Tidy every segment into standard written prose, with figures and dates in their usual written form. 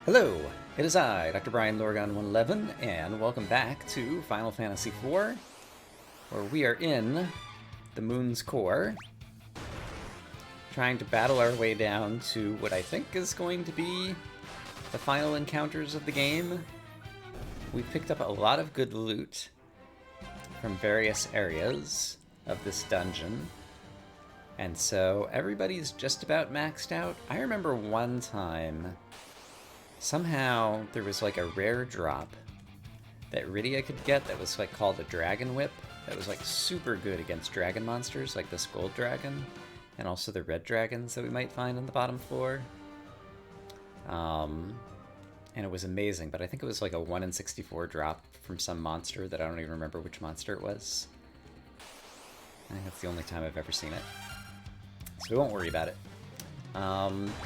Hello, it is I, Dr. Brian Lorgon111, and welcome back to Final Fantasy IV, where we are in the Moon's Core, trying to battle our way down to what I think is going to be the final encounters of the game. We've picked up a lot of good loot from various areas of this dungeon, and so everybody's just about maxed out. I remember one time somehow there was like a rare drop that Rydia could get that was like called a Dragon Whip that was like super good against dragon monsters like this gold dragon and also the red dragons that we might find on the bottom floor. And it was amazing, but I think it was like a 1 in 64 drop from some monster that I don't even remember which monster it was. I think that's the only time I've ever seen it. So we won't worry about it.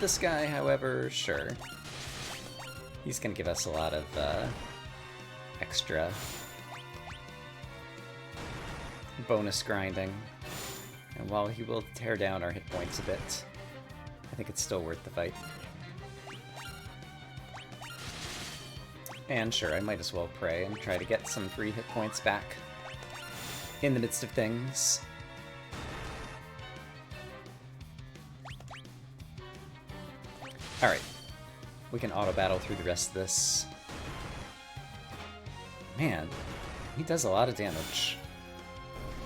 This guy, however, sure. He's going to give us a lot of extra bonus grinding. And while he will tear down our hit points a bit, I think it's still worth the fight. And sure, I might as well pray and try to get some free hit points back in the midst of things. Alright. We can auto-battle through the rest of this. Man, he does a lot of damage.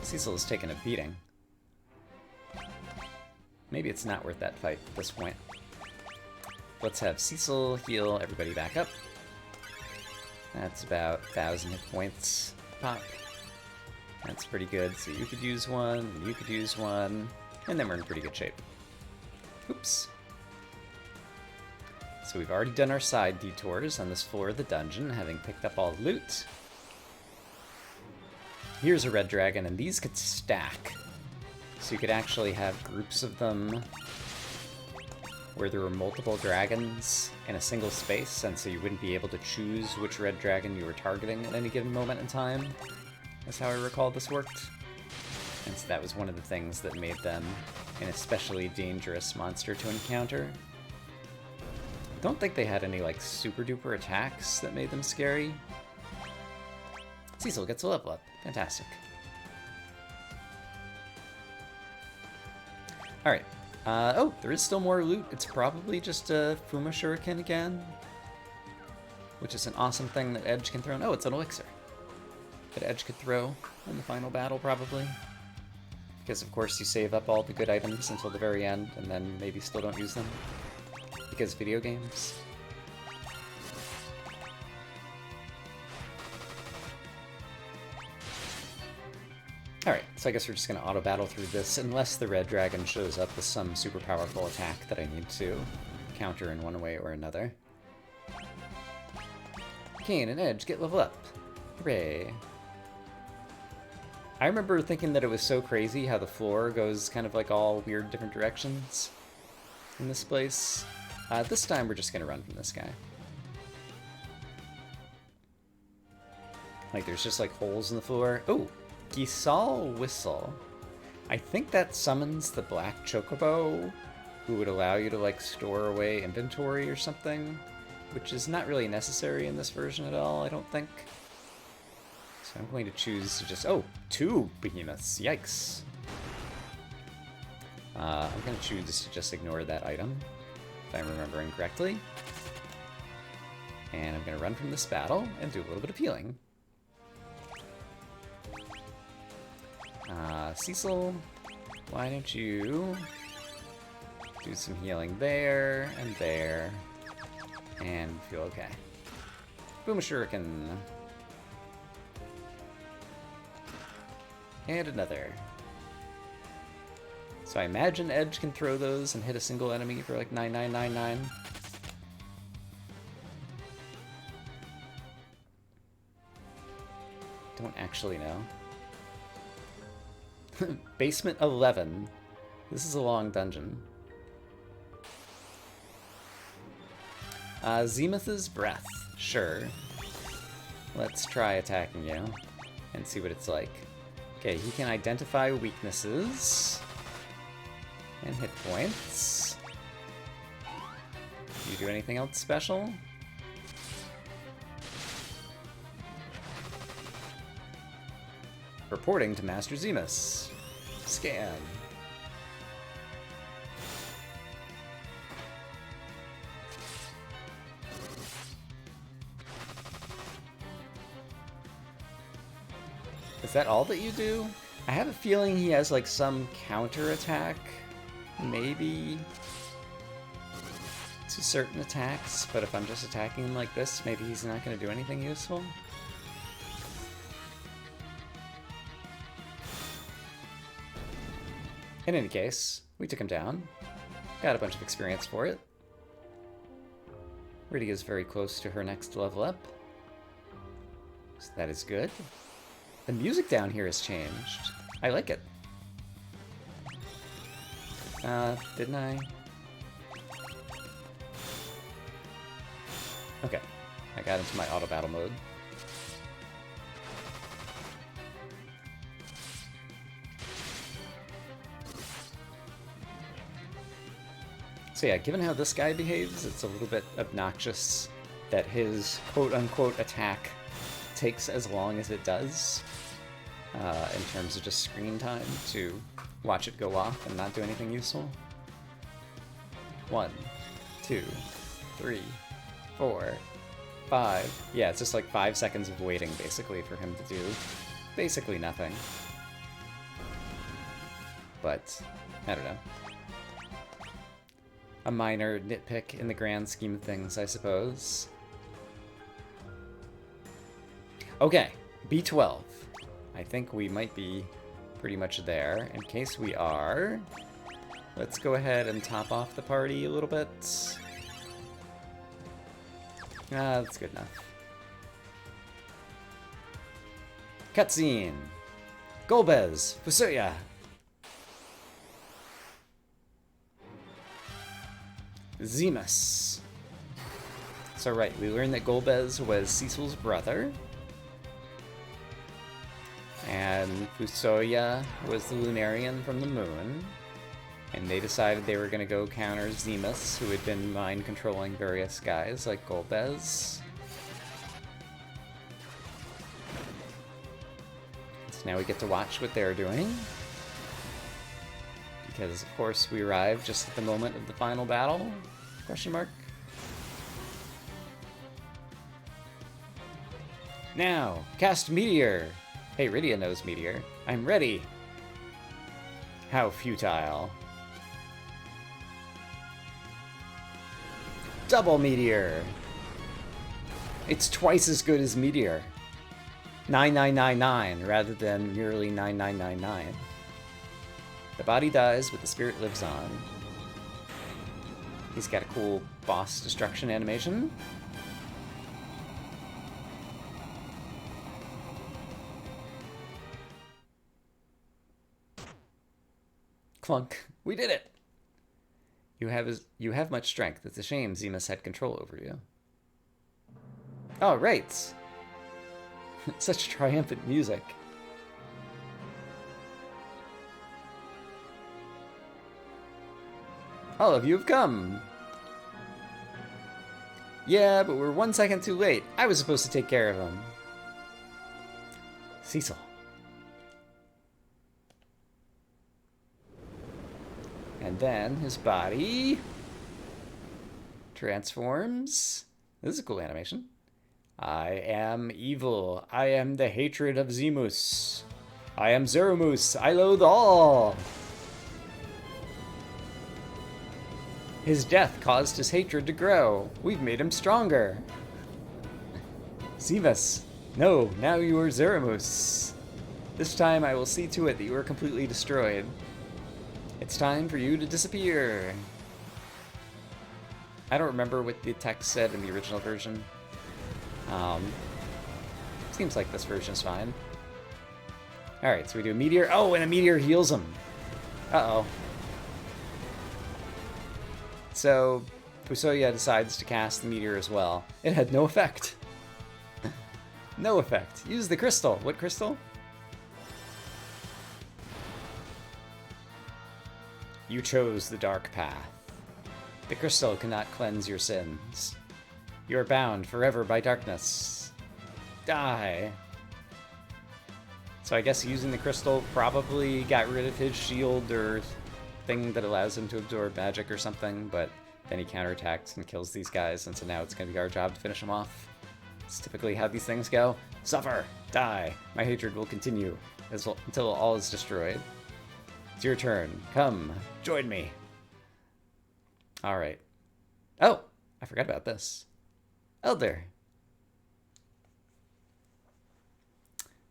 Cecil is taking a beating. Maybe it's not worth that fight at this point. Let's have Cecil heal everybody back up. That's about 1,000 hit points pop. That's pretty good. So you could use one, and you could use one, and then we're in pretty good shape. Oops. So we've already done our side detours on this floor of the dungeon, having picked up all the loot. Here's a red dragon, and these could stack. So you could actually have groups of them where there were multiple dragons in a single space, and so you wouldn't be able to choose which red dragon you were targeting at any given moment in time. That's how I recall this worked. And so that was one of the things that made them an especially dangerous monster to encounter. I don't think they had any, like, super-duper attacks that made them scary. Cecil gets a level up. Fantastic. Alright. Oh, there is still more loot. It's probably just a Fuma Shuriken again, which is an awesome thing that Edge can throw. Oh, it's an elixir that Edge could throw in the final battle, probably. Because, of course, you save up all the good items until the very end, and then maybe still don't use them. Because video games. Alright, so I guess we're just going to auto-battle through this, unless the red dragon shows up with some super powerful attack that I need to counter in one way or another. Kane and Edge get level up. Hooray. I remember thinking that it was so crazy how the floor goes kind of like all weird different directions in this place. This time we're just gonna run from this guy. Like there's just like holes in the floor. Oh, Gisal Whistle. I think that summons the black chocobo, who would allow you to like store away inventory or something, which is not really necessary in this version at all, I don't think. So I'm going to choose to just, oh, 2 behemoths, yikes. I'm gonna choose to just ignore that item, if I'm remembering correctly. And I'm going to run from this battle and do a little bit of healing. Cecil, why don't you do some healing there, and feel okay. Boom, a shuriken. And another. So I imagine Edge can throw those and hit a single enemy for like 9999. Don't actually know. Basement 11. This is a long dungeon. Zenith's Breath. Sure. Let's try attacking you and see what it's like. Okay, he can identify weaknesses and hit points. Do you do anything else special? Reporting to Master Zemus. Scan. Is that all that you do? I have a feeling he has like some counter attack, maybe, to certain attacks, but if I'm just attacking him like this, maybe he's not going to do anything useful. In any case, we took him down. Got a bunch of experience for it. Rydia is very close to her next level up. So that is good. The music down here has changed. I like it. Didn't I? Okay. I got into my auto battle mode. So yeah, given how this guy behaves, it's a little bit obnoxious that his quote-unquote attack takes as long as it does in terms of just screen time to watch it go off and not do anything useful. 1, 2, 3, 4, 5. Yeah, it's just like 5 seconds of waiting basically for him to do basically nothing. But I don't know. A minor nitpick in the grand scheme of things, I suppose. Okay, B12. I think we might be pretty much there. In case we are, let's go ahead and top off the party a little bit. That's good enough. Cutscene. Golbez, Fusoya. Zemus. So right, we learned that Golbez was Cecil's brother. And Fusoya was the Lunarian from the moon. And they decided they were going to go counter Zemus, who had been mind-controlling various guys like Golbez. So now we get to watch what they're doing. Because, of course, we arrived just at the moment of the final battle? Question mark. Now, cast Meteor! Hey, Rydia knows Meteor. I'm ready! How futile. Double Meteor! It's twice as good as Meteor. 9999 rather than merely 9999. The body dies, but the spirit lives on. He's got a cool boss destruction animation. Clunk. We did it! You have much strength. It's a shame Zemus had control over you. Oh, right! Such triumphant music. All of you have come! Yeah, but we're 1 second too late. I was supposed to take care of him. Cecil. And then his body transforms. This is a cool animation. I am evil. I am the hatred of Zemus. I am Zeramus. I loathe all. His death caused his hatred to grow. We've made him stronger. Zemus. No, now you are Zeramus. This time I will see to it that you are completely destroyed. It's time for you to disappear. I don't remember what the text said in the original version. Seems like this version is fine. Alright, so we do a meteor. Oh, and a meteor heals him. Uh-oh. So, Fusoya decides to cast the meteor as well. It had no effect. No effect. Use the crystal. What crystal? You chose the dark path. The crystal cannot cleanse your sins. You are bound forever by darkness. Die. So I guess using the crystal probably got rid of his shield or thing that allows him to absorb magic or something, but then he counterattacks and kills these guys, and so now it's going to be our job to finish them off. It's typically how these things go. Suffer! Die! My hatred will continue until all is destroyed. It's your turn. Come, join me. Alright. Oh! I forgot about this. Elder!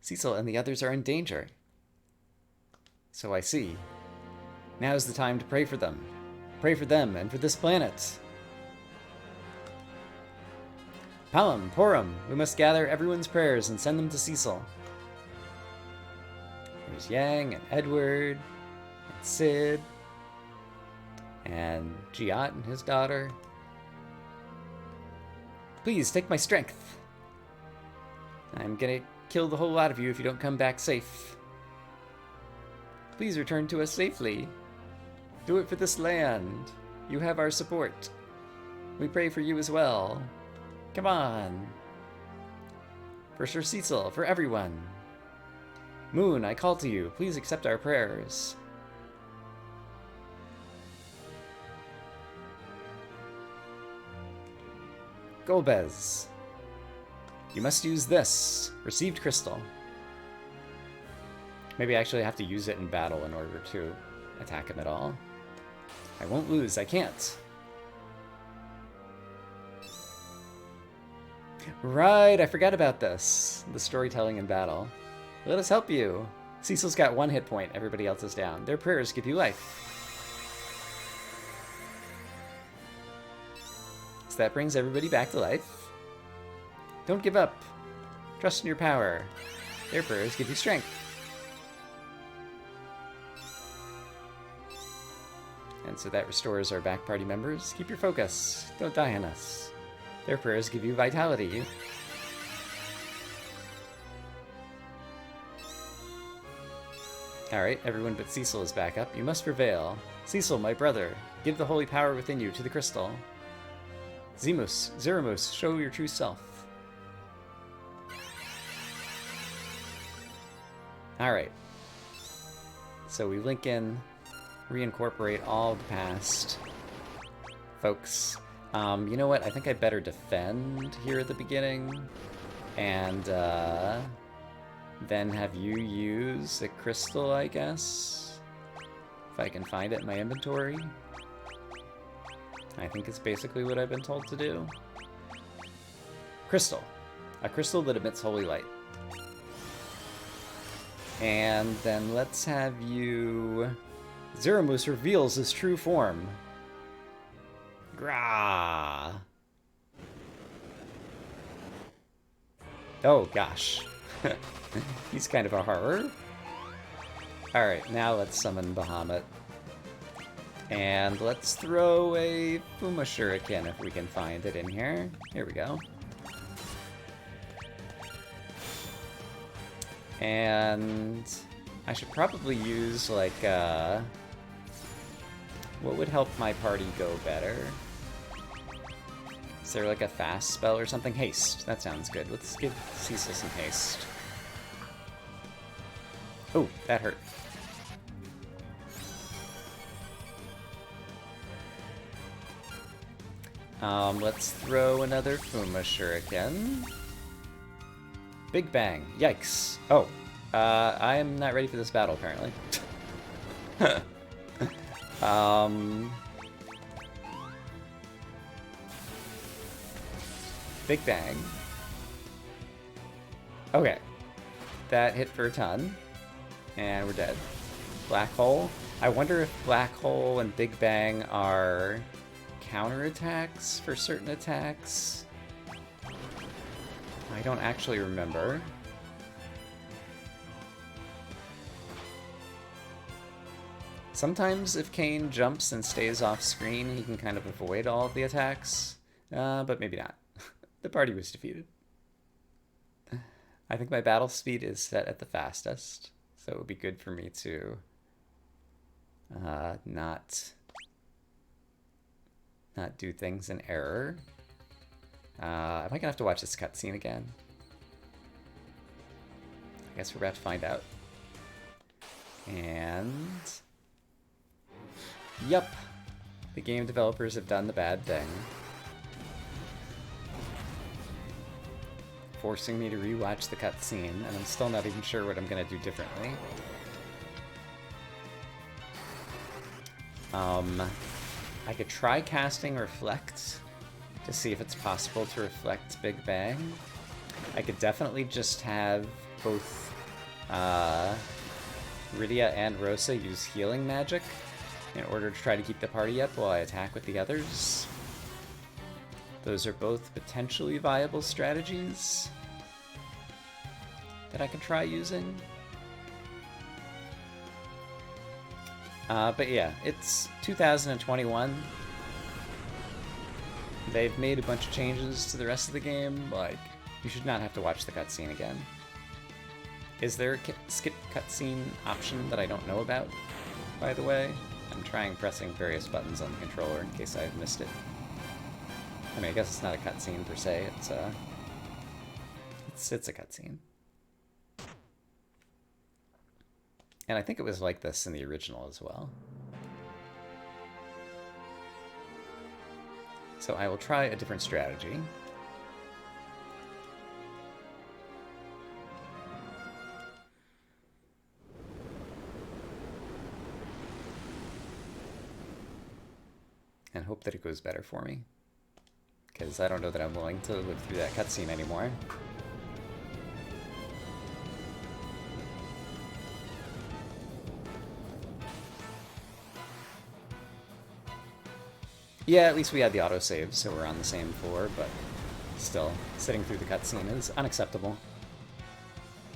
Cecil and the others are in danger. So I see. Now's the time to pray for them. Pray for them and for this planet. Palom, Porum, we must gather everyone's prayers and send them to Cecil. There's Yang and Edward and Sid and Giat and his daughter. Please take my strength. I'm gonna kill the whole lot of you if you don't come back safe. Please return to us safely. Do it for this land. You have our support. We pray for you as well. Come on. For Sir Cecil, for everyone. Moon, I call to you. Please accept our prayers. Golbez. You must use this. Received crystal. Maybe I actually have to use it in battle in order to attack him at all. I won't lose. I can't. Right, I forgot about this. The storytelling in battle. Let us help you. Cecil's got 1 hit point. Everybody else is down. Their prayers give you life. So that brings everybody back to life. Don't give up. Trust in your power. Their prayers give you strength. And so that restores our back party members. Keep your focus. Don't die on us. Their prayers give you vitality. Alright, everyone but Cecil is back up. You must prevail. Cecil, my brother, give the holy power within you to the crystal. Zeramus, show your true self. Alright. So we link in, reincorporate all the past folks. You know what? I think I better defend here at the beginning. And then have you use a crystal, I guess? If I can find it in my inventory. I think it's basically what I've been told to do. Crystal. A crystal that emits holy light. And then let's have you... Zeramus reveals his true form. Grah! Oh, gosh. He's kind of a horror. Alright, now let's summon Bahamut. And let's throw a Fuma Shuriken if we can find it in here. Here we go. And I should probably use, like, what would help my party go better? Is there, like, a fast spell or something? Haste. That sounds good. Let's give Cecil some haste. Oh, that hurt. Let's throw another Fuma Shuriken. Big Bang. Yikes. Oh. I am not ready for this battle, apparently. Big Bang. Okay. That hit for a ton. And we're dead. Black Hole. I wonder if Black Hole and Big Bang are counterattacks for certain attacks. I don't actually remember. Sometimes if Kane jumps and stays off screen, he can kind of avoid all of the attacks, but maybe not. The party was defeated. I think my battle speed is set at the fastest, so it would be good for me to not do things in error. Am I gonna have to watch this cutscene again? I guess we're about to find out. And... Yup. The game developers have done the bad thing. Forcing me to rewatch the cutscene, and I'm still not even sure what I'm gonna do differently. I could try casting Reflect to see if it's possible to reflect Big Bang. I could definitely just have both Rydia and Rosa use healing magic in order to try to keep the party up while I attack with the others. Those are both potentially viable strategies that I can try using. But yeah, it's 2021. They've made a bunch of changes to the rest of the game. Like, you should not have to watch the cutscene again. Is there a skip cutscene option that I don't know about, by the way? I'm trying pressing various buttons on the controller in case I've missed it. I mean, I guess it's not a cutscene per se. It's a cutscene. And I think it was like this in the original as well. So I will try a different strategy. And hope that it goes better for me. Because I don't know that I'm willing to live through that cutscene anymore. Yeah, at least we had the autosave, so we're on the same floor, but still, sitting through the cutscene is unacceptable.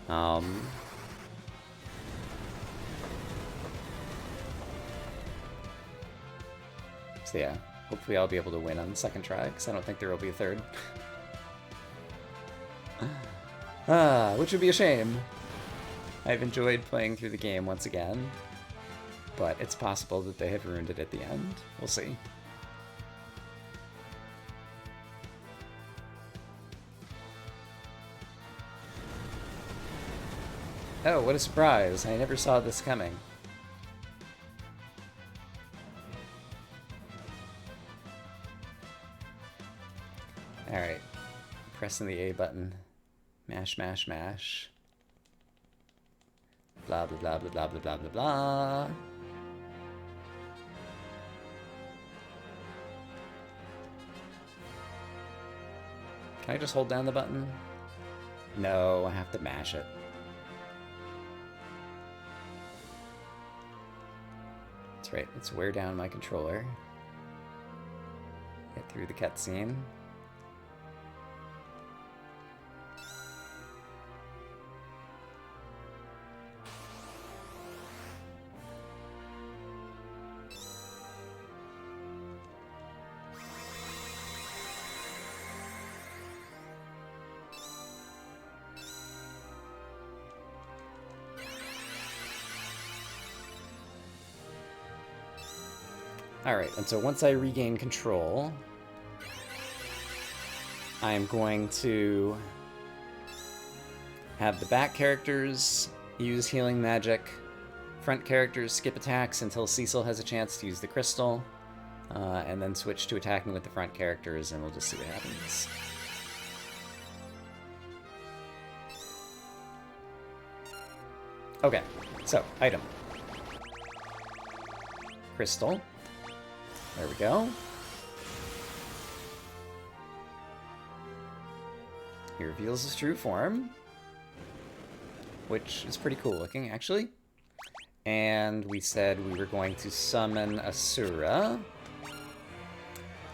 So yeah, hopefully I'll be able to win on the second try, because I don't think there will be a third. Which would be a shame. I've enjoyed playing through the game once again, but it's possible that they have ruined it at the end. We'll see. Oh, what a surprise. I never saw this coming. Alright. Pressing the A button. Mash, mash, mash. Blah, blah, blah, blah, blah, blah, blah, blah, blah. Can I just hold down the button? No, I have to mash it. That's right, let's wear down my controller. Get through the cutscene. Alright, and so once I regain control, I'm going to have the back characters use healing magic, front characters skip attacks until Cecil has a chance to use the crystal, and then switch to attacking with the front characters, and we'll just see what happens. Okay, so, item. Crystal. There we go. He reveals his true form, which is pretty cool looking, actually. And we said we were going to summon Asura.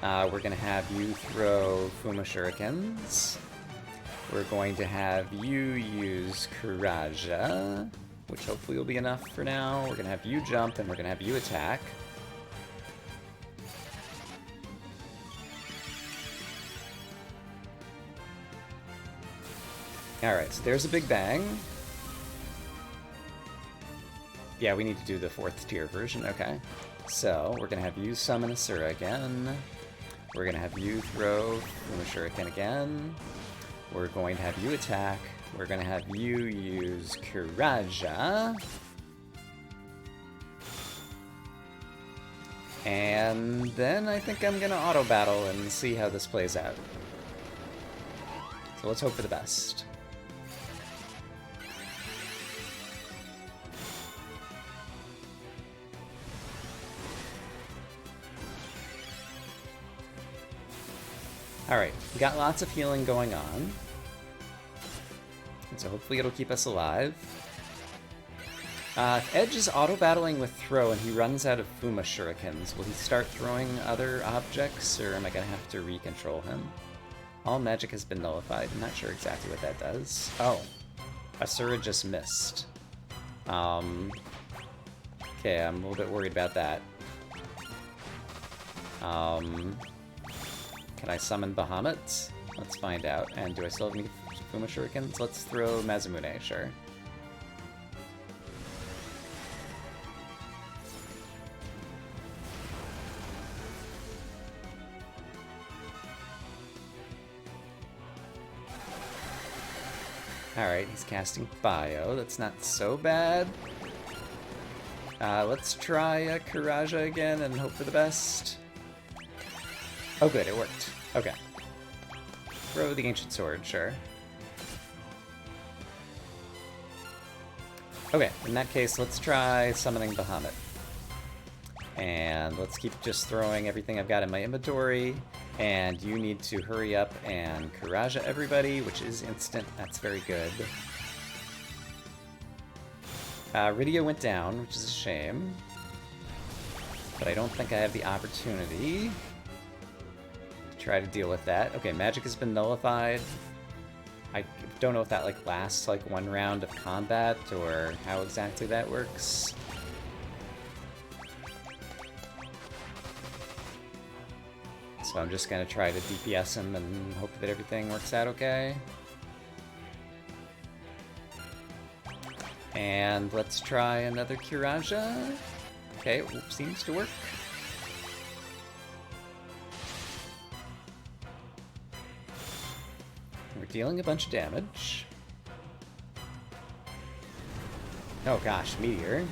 We're going to have you throw Fuma Shurikens. We're going to have you use Kuraja, which hopefully will be enough for now. We're going to have you jump, and we're going to have you attack. Alright, so there's a Big Bang. Yeah, we need to do the 4th tier version, okay. So, we're going to have you summon Asura again. We're going to have you throw Fuma Shuriken again. We're going to have you attack. We're gonna have you use Kuraja. And then I think I'm gonna auto battle and see how this plays out. So let's hope for the best. Alright, we got lots of healing going on. And so hopefully it'll keep us alive. If Edge is auto-battling with Throw and he runs out of Fuma Shurikens, will he start throwing other objects, or am I going to have to recontrol him? All magic has been nullified. I'm not sure exactly what that does. Oh, Asura just missed. Okay, I'm a little bit worried about that. Can I summon Bahamut? Let's find out. And do I still have any Fuma Shurikens? Let's throw Mazamune, sure. Alright, he's casting Bio. That's not so bad. Let's try Kuraja again and hope for the best. Oh good, it worked. Okay. Throw the Ancient Sword, sure. Okay, in that case, let's try summoning Bahamut. And let's keep just throwing everything I've got in my inventory. And you need to hurry up and Kuraja everybody, which is instant. That's very good. Rydia went down, which is a shame. But I don't think I have the opportunity to try to deal with that. Okay, magic has been nullified. I don't know if that like lasts like one round of combat or how exactly that works. So I'm just gonna try to DPS him and hope that everything works out okay. And let's try another Kuraja. Okay, it seems to work. We're dealing a bunch of damage. Oh gosh, Meteor.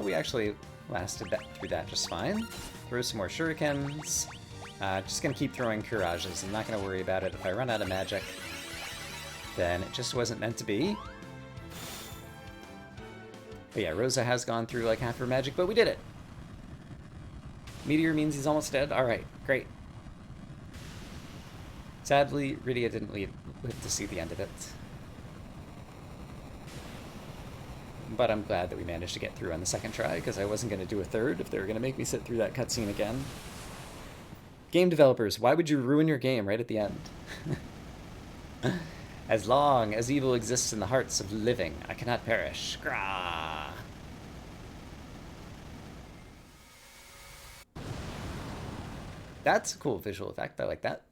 We actually lasted through that just fine. Throw some more shurikens. Just gonna keep throwing Kurajas. I'm not gonna worry about it. If I run out of magic, then it just wasn't meant to be. But yeah, Rosa has gone through like half her magic, but we did it! Meteor means he's almost dead? Alright, great. Sadly, Rydia didn't live to see the end of it. But I'm glad that we managed to get through on the second try, because I wasn't going to do a third if they were going to make me sit through that cutscene again. Game developers, why would you ruin your game right at the end? As long as evil exists in the hearts of the living, I cannot perish. Grah! That's a cool visual effect. I like that.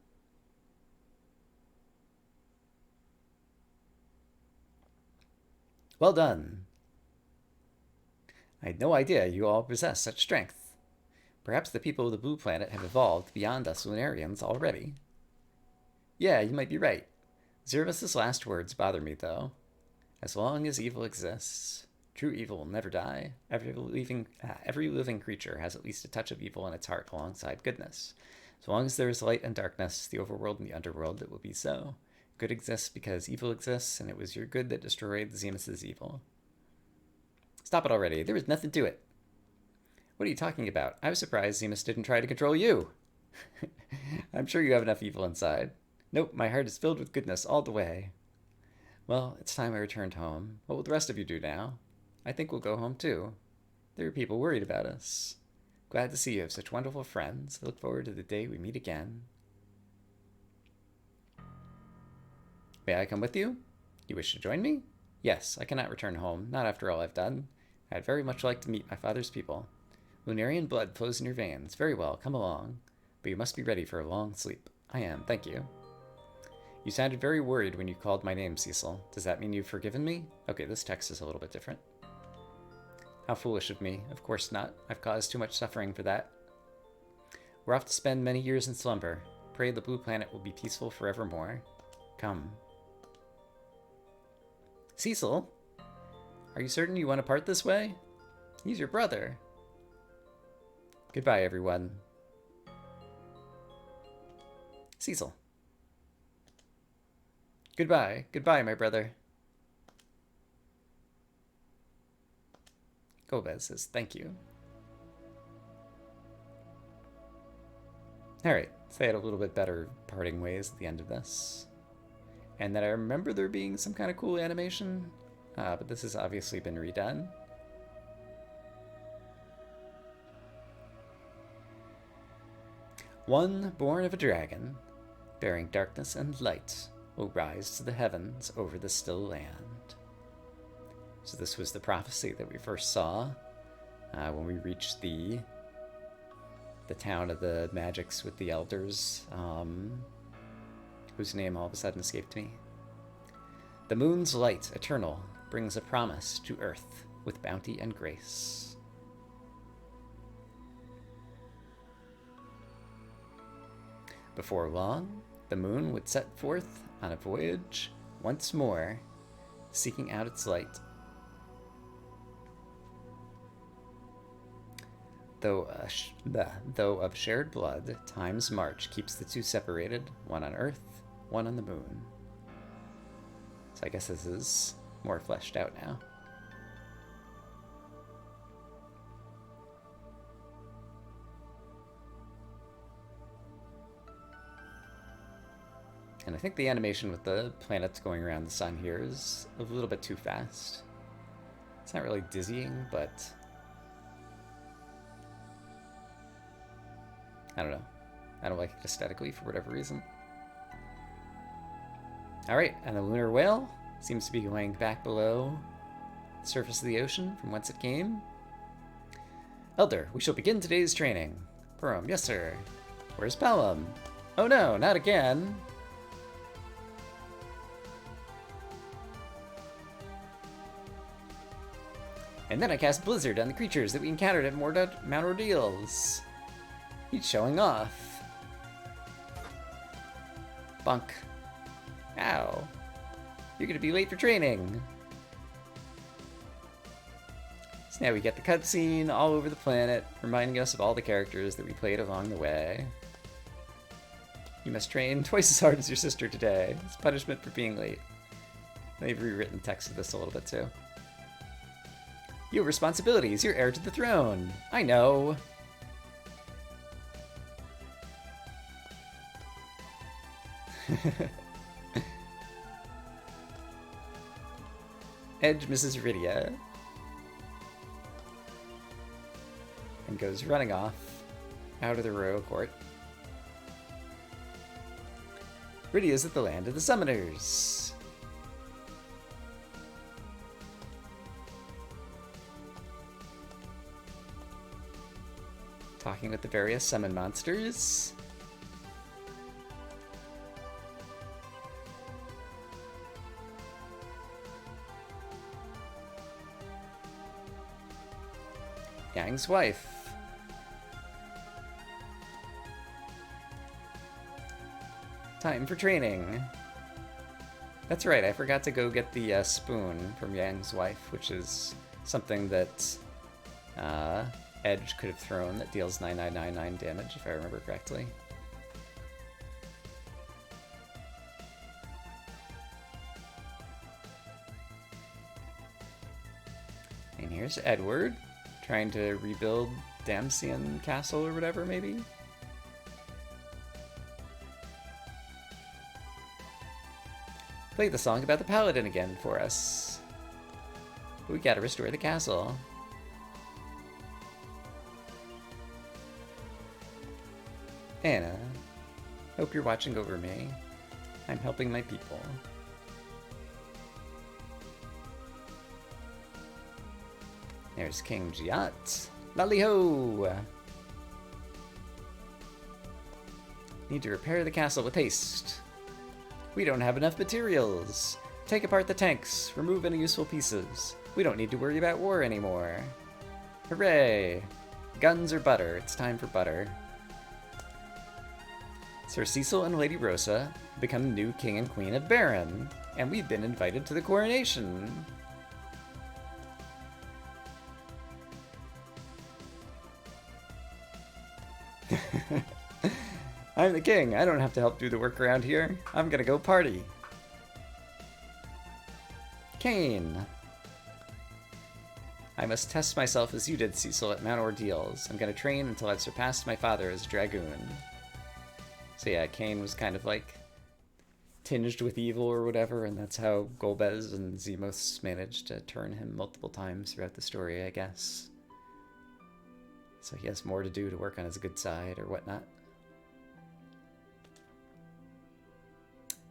Well done. I had no idea you all possess such strength. Perhaps the people of the Blue Planet have evolved beyond us Lunarians already. Yeah, you might be right. Zervus' last words bother me, though. As long as evil exists, true evil will never die. Every living creature has at least a touch of evil in its heart alongside goodness. As long as there is light and darkness, the overworld and the underworld, it will be so. Good exists because evil exists, and it was your good that destroyed Zemus' evil. Stop it already. There was nothing to it. What are you talking about? I was surprised Zemus didn't try to control you. I'm sure you have enough evil inside. Nope, my heart is filled with goodness all the way. Well, it's time I returned home. What will the rest of you do now? I think we'll go home too. There are people worried about us. Glad to see you have such wonderful friends. I look forward to the day we meet again. May I come with you? You wish to join me? Yes, I cannot return home, not after all I've done. I'd very much like to meet my father's people. Lunarian blood flows in your veins. Very well, come along. But you must be ready for a long sleep. I am, thank you. You sounded very worried when you called my name, Cecil. Does that mean you've forgiven me? Okay, this text is a little bit different. How foolish of me. Of course not. I've caused too much suffering for that. We're off to spend many years in slumber. Pray the blue planet will be peaceful forevermore. Come. Cecil? Are you certain you want to part this way? He's your brother. Goodbye, everyone. Cecil. Goodbye. Goodbye, my brother. Gomez says thank you. Alright, so they had a little bit better parting ways at the end of this. And then I remember there being some kind of cool animation, but this has obviously been redone. One born of a dragon, bearing darkness and light, will rise to the heavens over the still land. So this was the prophecy that we first saw when we reached the town of the magics with the elders, whose name all of a sudden escaped me. The moon's light, eternal, brings a promise to earth with bounty and grace. Before long, the moon would set forth on a voyage once more, seeking out its light. Though of shared blood, time's march keeps the two separated, one on Earth, one on the moon. So I guess this is more fleshed out now. And I think the animation with the planets going around the sun here is a little bit too fast. It's not really dizzying, but I don't know. I don't like it aesthetically for whatever reason. Alright, and the lunar whale seems to be going back below the surface of the ocean from whence it came. Elder, we shall begin today's training. Purim, yes sir. Where's Pelham? Oh no, not again. And then I cast Blizzard on the creatures that we encountered at Mount Ordeals. He's showing off. Bunk. Ow. You're gonna be late for training. So now we get the cutscene all over the planet, reminding us of all the characters that we played along the way. You must train twice as hard as your sister today. It's punishment for being late. They've rewritten the text of this a little bit too. You have responsibilities. You're heir to the throne. I know. Edge misses Rydia and goes running off out of the royal court. Rydia's at the land of the summoners. Talking with the various summon monsters. Yang's wife. Time for training. That's right, I forgot to go get the spoon from Yang's wife, which is something that Edge could have thrown that deals 9999 damage, if I remember correctly. And here's Edward, trying to rebuild Damsian Castle or whatever, maybe? Play the song about the paladin again for us. We gotta restore the castle. Anna, hope you're watching over me. I'm helping my people. There's King Giat. Lally-ho! Need to repair the castle with haste. We don't have enough materials. Take apart the tanks. Remove any useful pieces. We don't need to worry about war anymore. Hooray! Guns or butter? It's time for butter. Sir Cecil and Lady Rosa become the new king and queen of Baron, and we've been invited to the coronation. I'm the king. I don't have to help do the work around here. I'm gonna go party. Kane. I must test myself as you did, Cecil, at Mount Ordeals. I'm gonna train until I've surpassed my father as a dragoon. So yeah, Kane was kind of like tinged with evil or whatever, and that's how Golbez and Zemos managed to turn him multiple times throughout the story, I guess. So he has more to do to work on his good side or whatnot.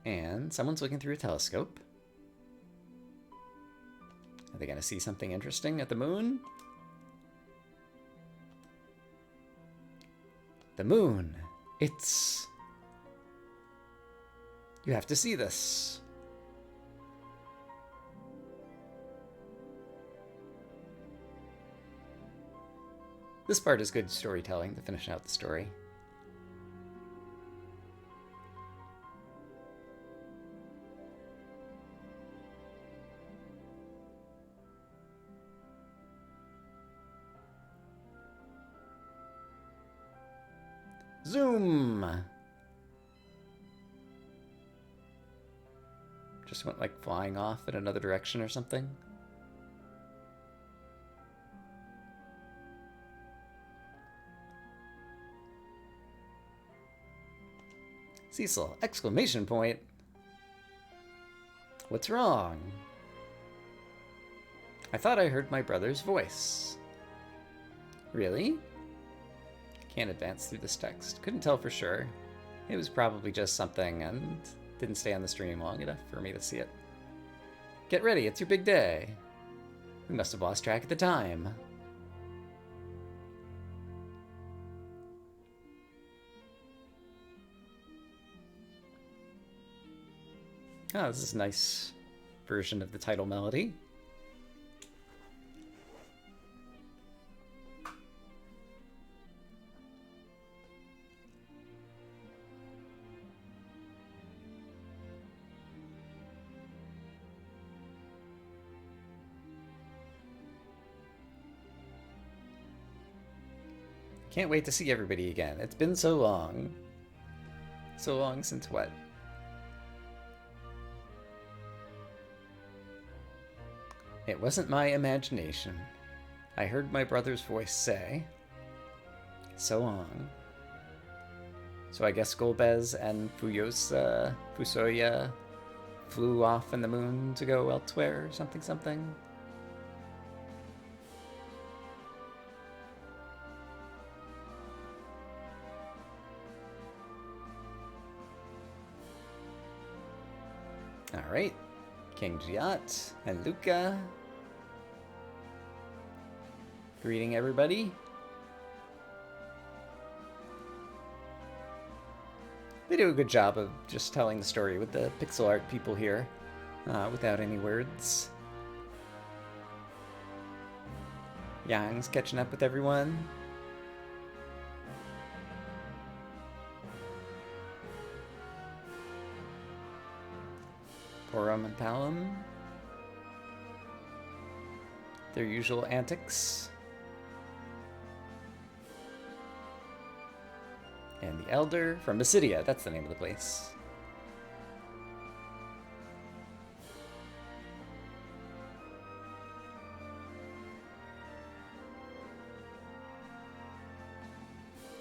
And someone's looking through a telescope. Are they going to see something interesting at the moon? The moon. It's... You have to see this. This part is good storytelling to finish out the story. Zoom! Just went like flying off in another direction or something. Cecil! Exclamation point! What's wrong? I thought I heard my brother's voice. Really? Can't advance through this text. Couldn't tell for sure. It was probably just something and didn't stay on the stream long enough for me to see it. Get ready, it's your big day. We must have lost track of the time. Oh, this is a nice version of the title melody. Can't wait to see everybody again. It's been so long. So long since what? It wasn't my imagination. I heard my brother's voice say, so long. So I guess Golbez and Fusoya flew off in the moon to go elsewhere or something something. Alright, King Giat and Luca. Greeting everybody. They do a good job of just telling the story with the pixel art people here, without any words. Yang's catching up with everyone. Porum and Palom. Their usual antics. And the Elder from Basidia, that's the name of the place.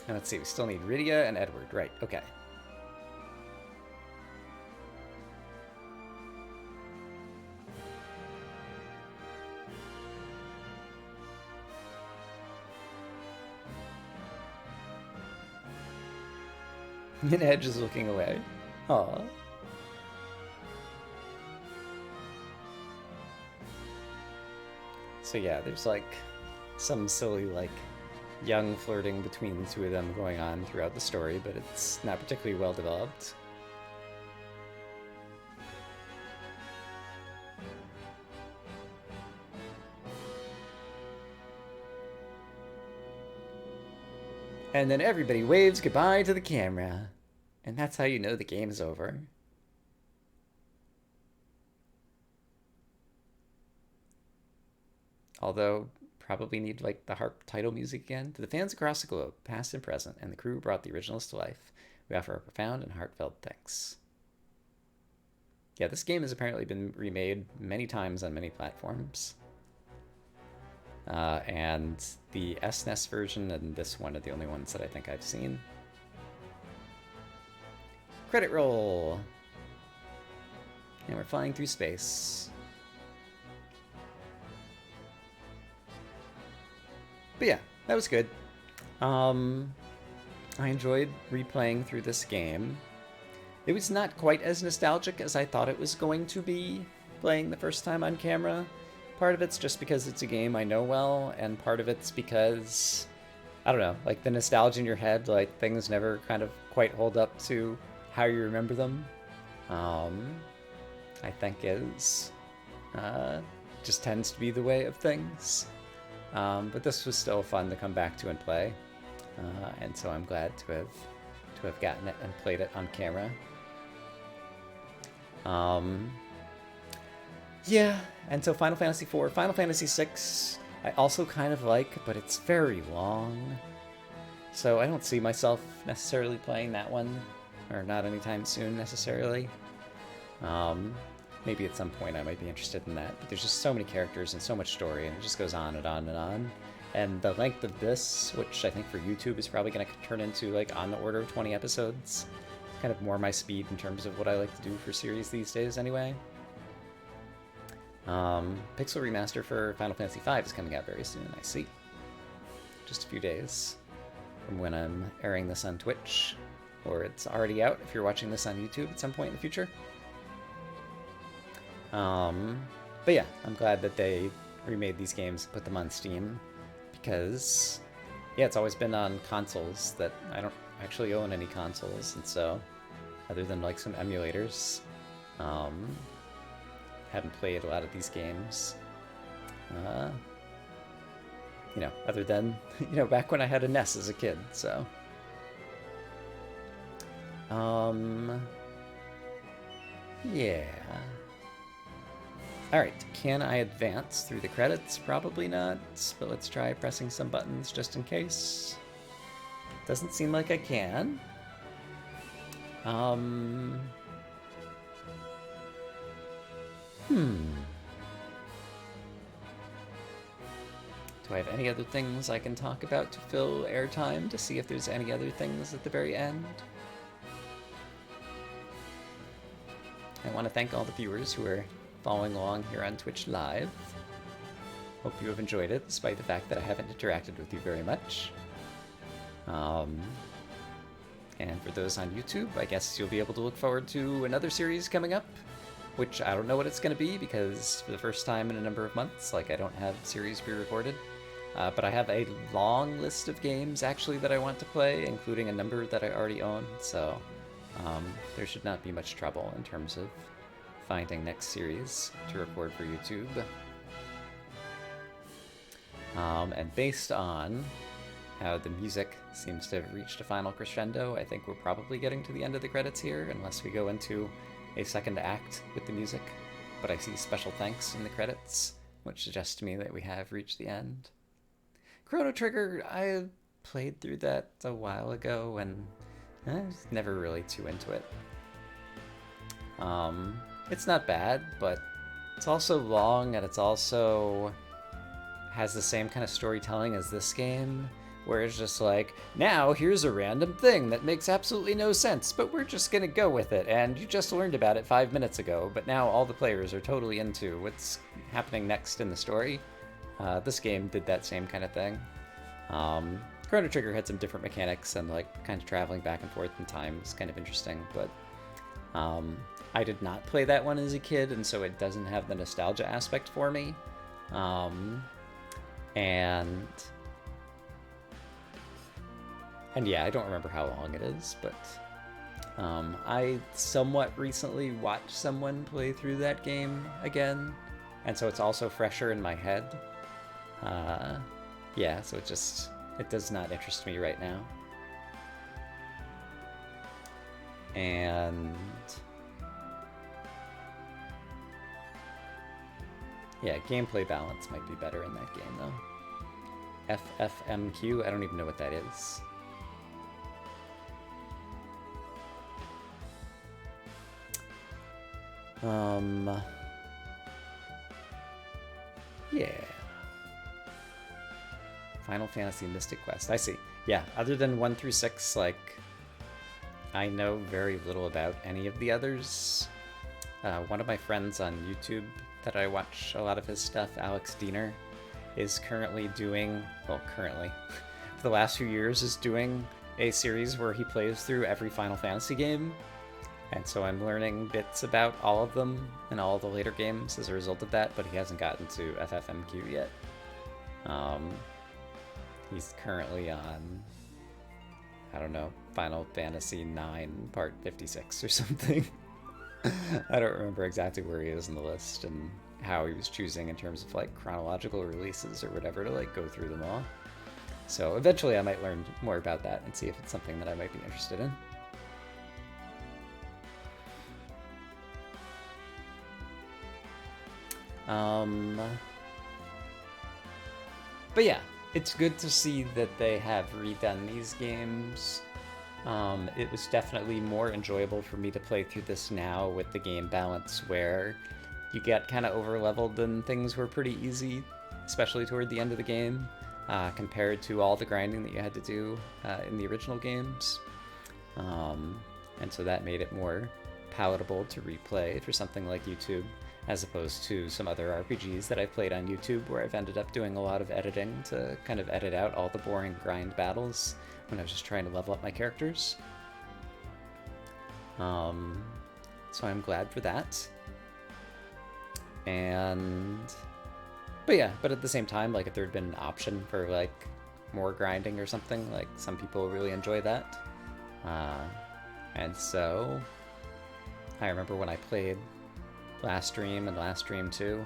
And let's see, we still need Rydia and Edward, right, okay. And Edge is looking away. Aww. So yeah, there's like some silly like young flirting between the two of them going on throughout the story, but it's not particularly well developed. And then everybody waves goodbye to the camera. And that's how you know the game's over. Although, probably need like the harp title music again. To the fans across the globe, past and present, and the crew who brought the originals to life, we offer a profound and heartfelt thanks. Yeah, this game has apparently been remade many times on many platforms. And the SNES version and this one are the only ones that I think I've seen. Credit roll! And we're flying through space. But yeah, that was good. I enjoyed replaying through this game. It was not quite as nostalgic as I thought it was going to be playing the first time on camera. Part of it's just because it's a game I know well, and part of it's because, I don't know, like the nostalgia in your head, like things never kind of quite hold up to how you remember them. I think is just tends to be the way of things. But this was still fun to come back to and play, and so I'm glad to have gotten it and played it on camera. Yeah, and so Final Fantasy IV, Final Fantasy VI, I also kind of like, but it's very long, so I don't see myself necessarily playing that one, or not anytime soon necessarily. Maybe at some point I might be interested in that, but there's just so many characters and so much story, and it just goes on and on and on. And the length of this, which I think for YouTube is probably going to turn into like on the order of 20 episodes, kind of more my speed in terms of what I like to do for series these days anyway. Pixel Remaster for Final Fantasy V is coming out very soon, I see. Just a few days from when I'm airing this on Twitch, or it's already out if you're watching this on YouTube at some point in the future. But yeah, I'm glad that they remade these games and put them on Steam, because, yeah, it's always been on consoles that I don't actually own any consoles, and so, other than like some emulators, haven't played a lot of these games. You know, other than, you know, back when I had a NES as a kid, so. Yeah. Alright, can I advance through the credits? Probably not, but let's try pressing some buttons just in case. Doesn't seem like I can. Do I have any other things I can talk about to fill airtime to see if there's any other things at the very end? I want to thank all the viewers who are following along here on Twitch Live. Hope you have enjoyed it, despite the fact that I haven't interacted with you very much. And for those on YouTube, I guess you'll be able to look forward to another series coming up, which I don't know what it's going to be, because for the first time in a number of months, like, I don't have series pre-recorded. But I have a long list of games, actually, that I want to play, including a number that I already own, so there should not be much trouble in terms of finding next series to record for YouTube. And based on how the music seems to have reached a final crescendo, I think we're probably getting to the end of the credits here, unless we go into a second act with the music. But I see special thanks in the credits, which suggests to me that we have reached the end. Chrono Trigger, I played through that a while ago, and I was never really too into it. It's not bad, but it's also long, and it's also has the same kind of storytelling as this game, where it's just like, now here's a random thing that makes absolutely no sense, but we're just gonna go with it, and you just learned about it 5 minutes ago, but now all the players are totally into what's happening next in the story. This game did that same kind of thing. Chrono Trigger had some different mechanics, and like kind of traveling back and forth in time was kind of interesting, but I did not play that one as a kid, and so it doesn't have the nostalgia aspect for me. And yeah, I don't remember how long it is, but I somewhat recently watched someone play through that game again, and so it's also fresher in my head. Yeah, so it does not interest me right now. And yeah, gameplay balance might be better in that game though. FFMQ, I don't even know what that is. Yeah. Final Fantasy Mystic Quest. I see. Yeah, other than 1 through 6, like, I know very little about any of the others. One of my friends on YouTube that I watch a lot of his stuff, Alex Diener, is currently doing, well, currently, for the last few years, is doing a series where he plays through every Final Fantasy game. And so I'm learning bits about all of them and all the later games as a result of that, but he hasn't gotten to FFMQ yet. He's currently on, I don't know, Final Fantasy 9 Part 56 or something. I don't remember exactly where he is in the list and how he was choosing in terms of like chronological releases or whatever to like go through them all. So eventually I might learn more about that and see if it's something that I might be interested in. But yeah, it's good to see that they have redone these games. It was definitely more enjoyable for me to play through this now with the game balance where you get kind of over-leveled and things were pretty easy, especially toward the end of the game, compared to all the grinding that you had to do in the original games. And so that made it more palatable to replay for something like YouTube, as opposed to some other RPGs that I've played on YouTube where I've ended up doing a lot of editing to kind of edit out all the boring grind battles when I was just trying to level up my characters. So I'm glad for that. But at the same time, like if there had been an option for like more grinding or something, like some people really enjoy that. And so I remember when I played last stream and last stream 2,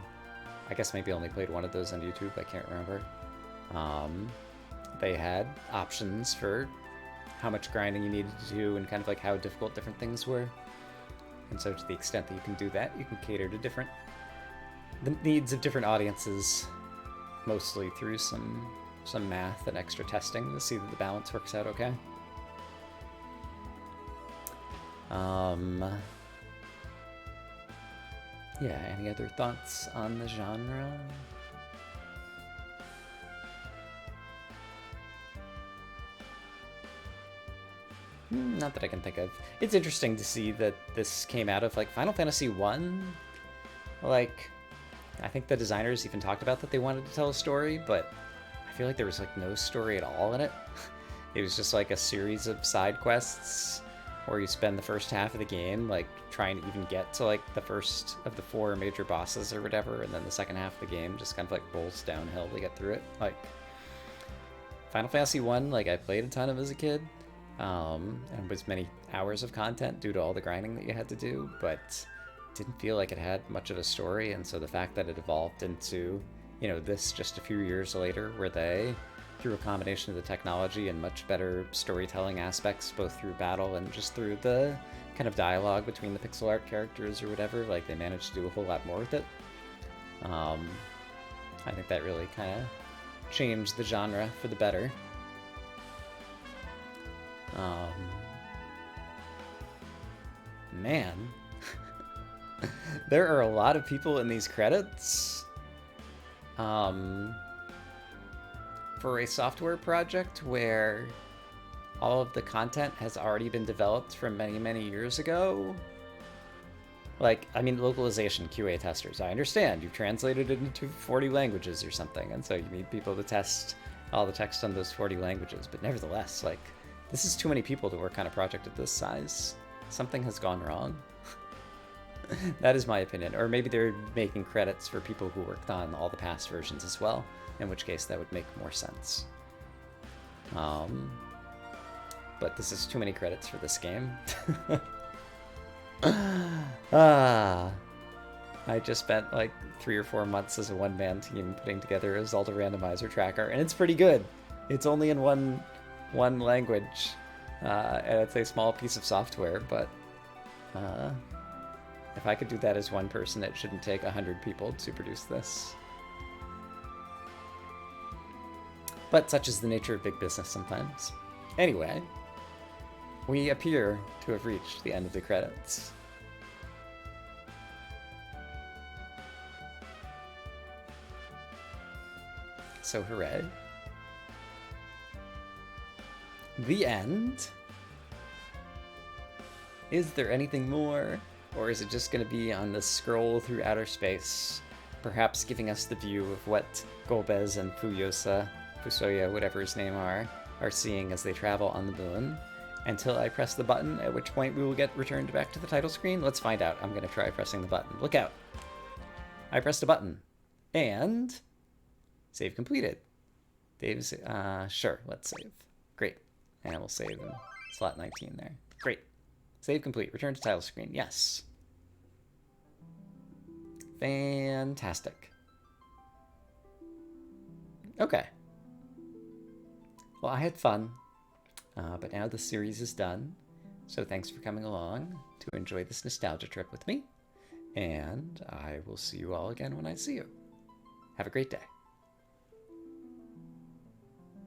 I guess maybe I only played one of those on YouTube, I can't remember. They had options for how much grinding you needed to do and kind of like how difficult different things were. And so to the extent that you can do that, you can cater to the needs of different audiences, mostly through some math and extra testing to see that the balance works out okay. Yeah, any other thoughts on the genre? Not that I can think of. It's interesting to see that this came out of like Final Fantasy 1. Like, I think the designers even talked about that they wanted to tell a story, but I feel like there was like no story at all in it. It was just like a series of side quests where you spend the first half of the game like trying to even get to like the first of the 4 major bosses or whatever, and then the second half of the game just kind of like rolls downhill to get through it. Like Final Fantasy 1, like I played a ton of as a kid, and was many hours of content due to all the grinding that you had to do, but didn't feel like it had much of a story. And so the fact that it evolved into, you know, this just a few years later, where they, through a combination of the technology and much better storytelling aspects, both through battle and just through the kind of dialogue between the pixel art characters or whatever, like they managed to do a whole lot more with it. I think that really kind of changed the genre for the better. Man, there are a lot of people in these credits. For a software project where all of the content has already been developed from many, many years ago. Like, I mean, localization QA testers, I understand. You've translated it into 40 languages or something, and so you need people to test all the text on those 40 languages. But nevertheless, like, this is too many people to work on a project of this size. Something has gone wrong. That is my opinion. Or maybe they're making credits for people who worked on all the past versions as well, in which case that would make more sense. But this is too many credits for this game. I just spent like 3 or 4 months as a one-man team putting together a Zelda randomizer tracker, and it's pretty good. It's only in one language, and it's a small piece of software, but If I could do that as one person, it shouldn't take 100 people to produce this. But such is the nature of big business sometimes. Anyway, we appear to have reached the end of the credits. So hooray. The end. Is there anything more? Or is it just going to be on the scroll through outer space, perhaps giving us the view of what Golbez and Fusoya, whatever his name are seeing as they travel on the moon, until I press the button, at which point we will get returned back to the title screen? Let's find out. I'm going to try pressing the button. Look out. I pressed a button. And save completed. Dave's, sure, let's save. Great. And we'll save in slot 19 there. Great. Save complete. Return to title screen. Yes. Fantastic. Okay. Well, I had fun, but now the series is done. So thanks for coming along to enjoy this nostalgia trip with me. And I will see you all again when I see you. Have a great day.